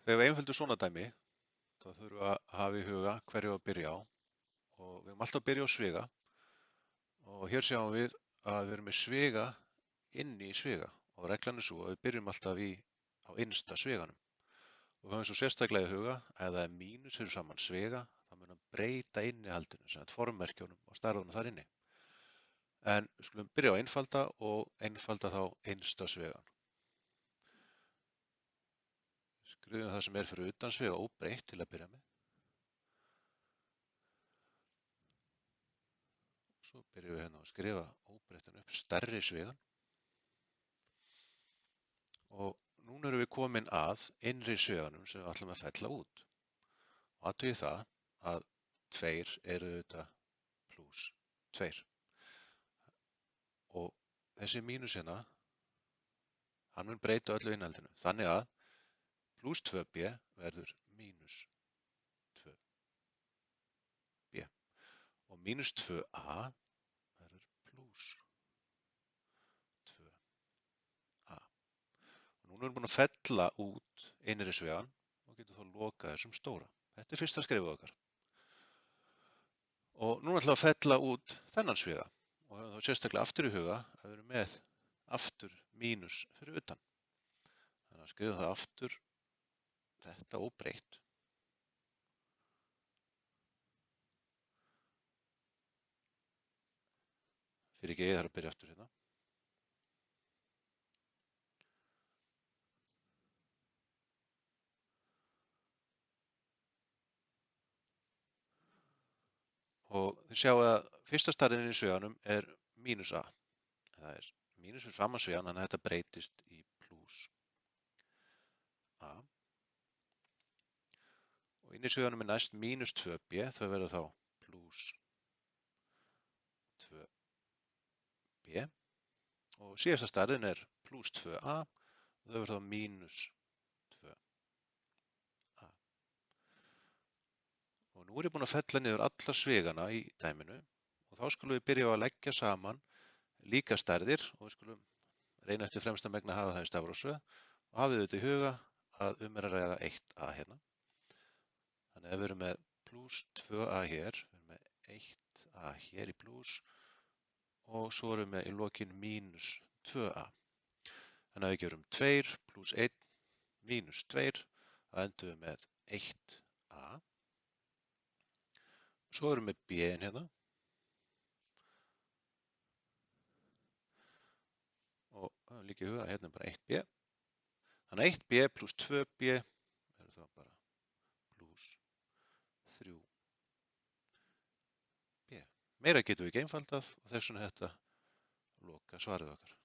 Þegar við einföldum svona dæmi, þá þurfum við að hafa í huga hverju að byrja á og við höfum alltaf að byrja á sviga og hér sjáum við að við erum með sviga inni í sviga og reglan er svo að við byrjum alltaf á innsta sviganum og við höfum svo sérstaklega í huga að ef það er mínus fyrir saman sviga þá mun að breyta innihaldinu, sem sagt formmerkjunum og stærðunum þar inni. En við skulum byrja á einfalda og einfalda þá innsta svigan. Skrifum það sem er fyrir utan sviga óbreytt til að byrja með. Svo byrjum við hérna að skrifa óbreyttan upp stærri svigan. Og núna erum við komin að innri sviganum sem við ætlum að fella út. Og athugið það að 2 eru þetta plús 2. Og þessi mínus hérna, hann mun breyta öllu innihaldinu. Þannig að plús 2b verður mínus 2b. Og mínus 2a verður plús 2a. Og núna erum við búin að fella út innri svigan og getum þá lokað þessum stóra. Þetta er fyrsta skrefið okkar. Og núna ætlum við að fella út þennan sviga og höfum þá sérstaklega aftur í huga að við erum með aftur mínus fyrir utan. Þannig að skrifum það aftur þetta óbreytt. Fyrirgefið, ég þarf að byrja aftur hérna. Og þið sjáu að fyrsta stærðin í sviganum er mínus a. Það er mínus fyrir framan svigan, þannig að þetta breytist í plús a. Og inn í sviganum er næst mínus 2b, þau verður þá plús 2b. Og síðasta stærðin er plús 2a og þau verður þá mínus 2a. Og nú er ég búin að fella niður alla svigana í dæminu og þá skulum við byrja á að leggja saman líka stærðir og við skulum reyna eftir fremsta megni að hafa það í stafrófsröð og hafið þetta í huga að er að ræða 1a hérna. Þannig að við erum með plús 2a hér, við erum með 1a hér í plús og svo erum við með í lokin mínus 2a. Þannig að við gerum 2 plús 1 mínus 2, það endur við með 1a. Svo erum við b-in hérna og líka í huga að hérna er bara 1b. Þannig að 1b pluss 2b er þá bara pluss 3b. Meira getum við ekki einfaldað og þess vegna þetta loka svarið okkar.